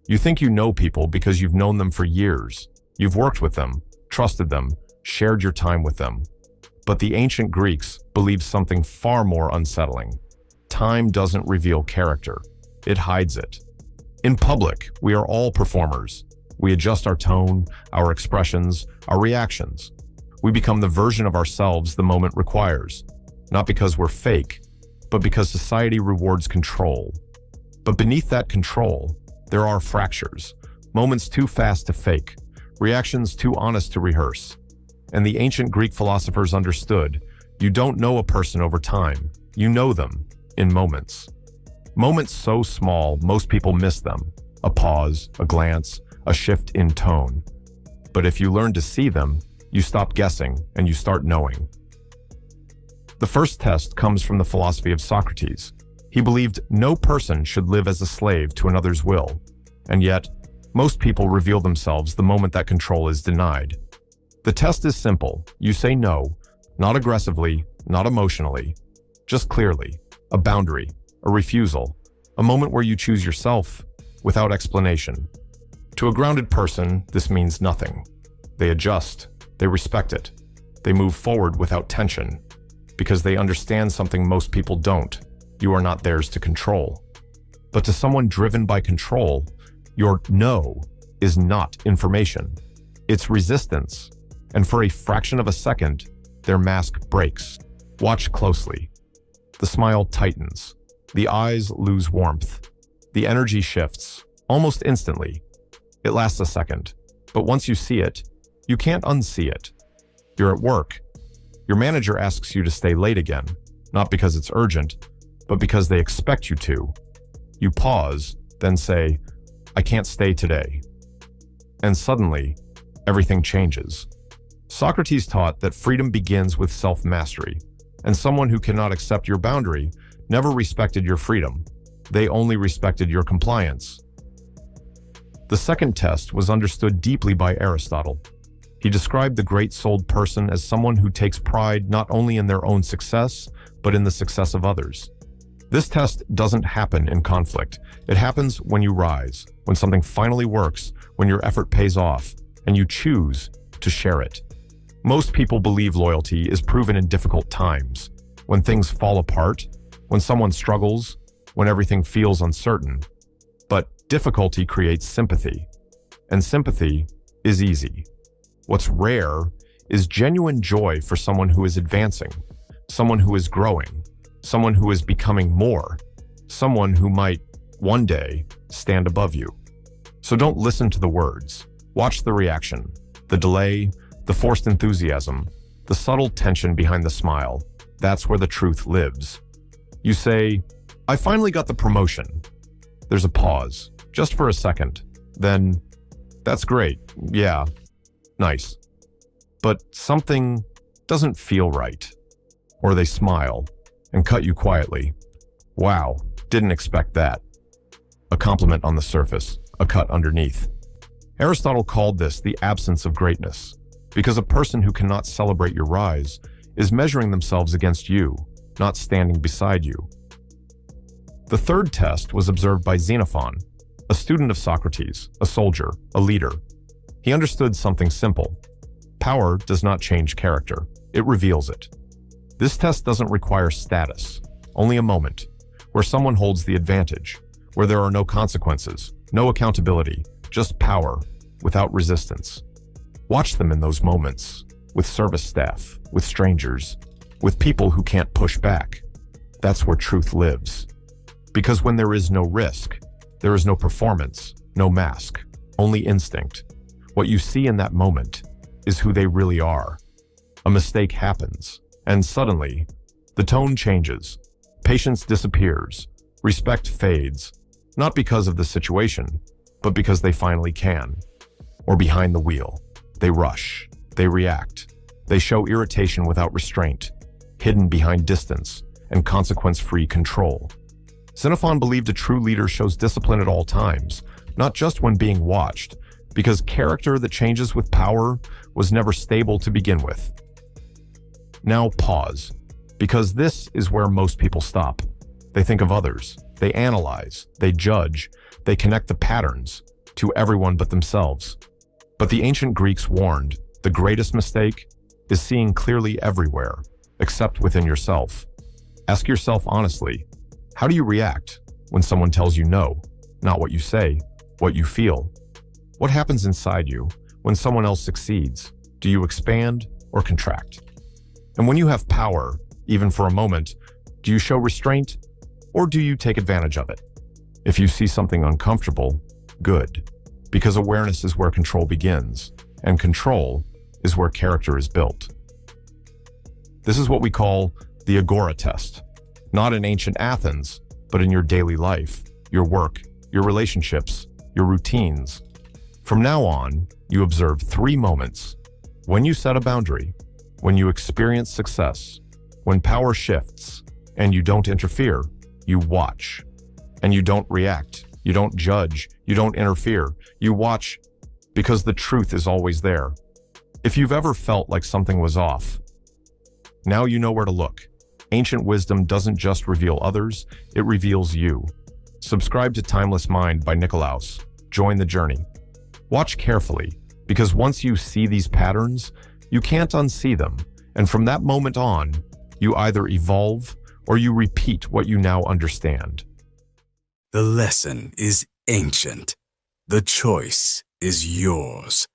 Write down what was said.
You think you know people because you've known them for years. You've worked with them, trusted them, shared your time with them. But the ancient Greeks believed something far more unsettling. Time doesn't reveal character. It hides it. In public, we are all performers. We adjust our tone, our expressions, our reactions. We become the version of ourselves the moment requires, not because we're fake, but because society rewards control. But beneath that control, there are fractures, moments too fast to fake, reactions too honest to rehearse. And the ancient Greek philosophers understood, you don't know a person over time, you know them in moments. Moments so small, most people miss them. A pause, a glance, a shift in tone. But if you learn to see them, you stop guessing and you start knowing. The first test comes from the philosophy of Socrates. He believed no person should live as a slave to another's will. And yet, most people reveal themselves the moment that control is denied. The test is simple. You say no, not aggressively, not emotionally, just clearly. A boundary, a refusal, a moment where you choose yourself without explanation. To a grounded person, this means nothing. They adjust, they respect it, they move forward without tension, because they understand something most people don't. You are not theirs to control. But to someone driven by control, your no is not information. It's resistance. And for a fraction of a second, their mask breaks. Watch closely. The smile tightens. The eyes lose warmth. The energy shifts, almost instantly. It lasts a second. But once you see it, you can't unsee it. You're at work. Your manager asks you to stay late again, not because it's urgent, but because they expect you to. You pause, then say, I can't stay today. And suddenly, everything changes. Socrates taught that freedom begins with self-mastery, and someone who cannot accept your boundary never respected your freedom. They only respected your compliance. The second test was understood deeply by Aristotle. He described the great-souled person as someone who takes pride not only in their own success, but in the success of others. This test doesn't happen in conflict. It happens when you rise, when something finally works, when your effort pays off, and you choose to share it. Most people believe loyalty is proven in difficult times, when things fall apart, when someone struggles, when everything feels uncertain. But difficulty creates sympathy, and sympathy is easy. What's rare is genuine joy for someone who is advancing, someone who is growing, someone who is becoming more, someone who might, one day, stand above you. So don't listen to the words. Watch the reaction, the delay, the forced enthusiasm, the subtle tension behind the smile. That's where the truth lives. You say, I finally got the promotion. There's a pause, just for a second. Then, that's great, yeah, nice. But something doesn't feel right. Or they smile and cut you quietly. Wow, didn't expect that. A compliment on the surface, a cut underneath. Aristotle called this the absence of greatness, because a person who cannot celebrate your rise is measuring themselves against you, not standing beside you. The third test was observed by Xenophon, a student of Socrates, a soldier, a leader. He understood something simple. Power does not change character, it reveals it. This test doesn't require status, only a moment, where someone holds the advantage, where there are no consequences, no accountability, just power, without resistance. Watch them in those moments, with service staff, with strangers, with people who can't push back. That's where truth lives. Because when there is no risk, there is no performance, no mask, only instinct. What you see in that moment is who they really are. A mistake happens, and suddenly, the tone changes, patience disappears, respect fades, not because of the situation, but because they finally can. Or behind the wheel. They rush, they react, they show irritation without restraint, hidden behind distance and consequence-free control. Xenophon believed a true leader shows discipline at all times, not just when being watched, because character that changes with power was never stable to begin with. Now pause, because this is where most people stop. They think of others, they analyze, they judge, they connect the patterns, to everyone but themselves. But the ancient Greeks warned, the greatest mistake is seeing clearly everywhere, except within yourself. Ask yourself honestly, how do you react when someone tells you no? Not what you say, what you feel. What happens inside you when someone else succeeds? Do you expand or contract? And when you have power, even for a moment, do you show restraint or do you take advantage of it? If you see something uncomfortable, good, because awareness is where control begins, and control is where character is built. This is what we call the Agora test, not in ancient Athens, but in your daily life, your work, your relationships, your routines. From now on, you observe 3 moments: when you set a boundary, when you experience success, when power shifts, and you don't interfere, you watch. And you don't react, you don't judge, you don't interfere, you watch because the truth is always there. If you've ever felt like something was off, now you know where to look. Ancient wisdom doesn't just reveal others, it reveals you. Subscribe to Timeless Mind by Nicolaus. Join the journey. Watch carefully, because once you see these patterns, you can't unsee them. And from that moment on, you either evolve or you repeat what you now understand. The lesson is ancient. The choice is yours.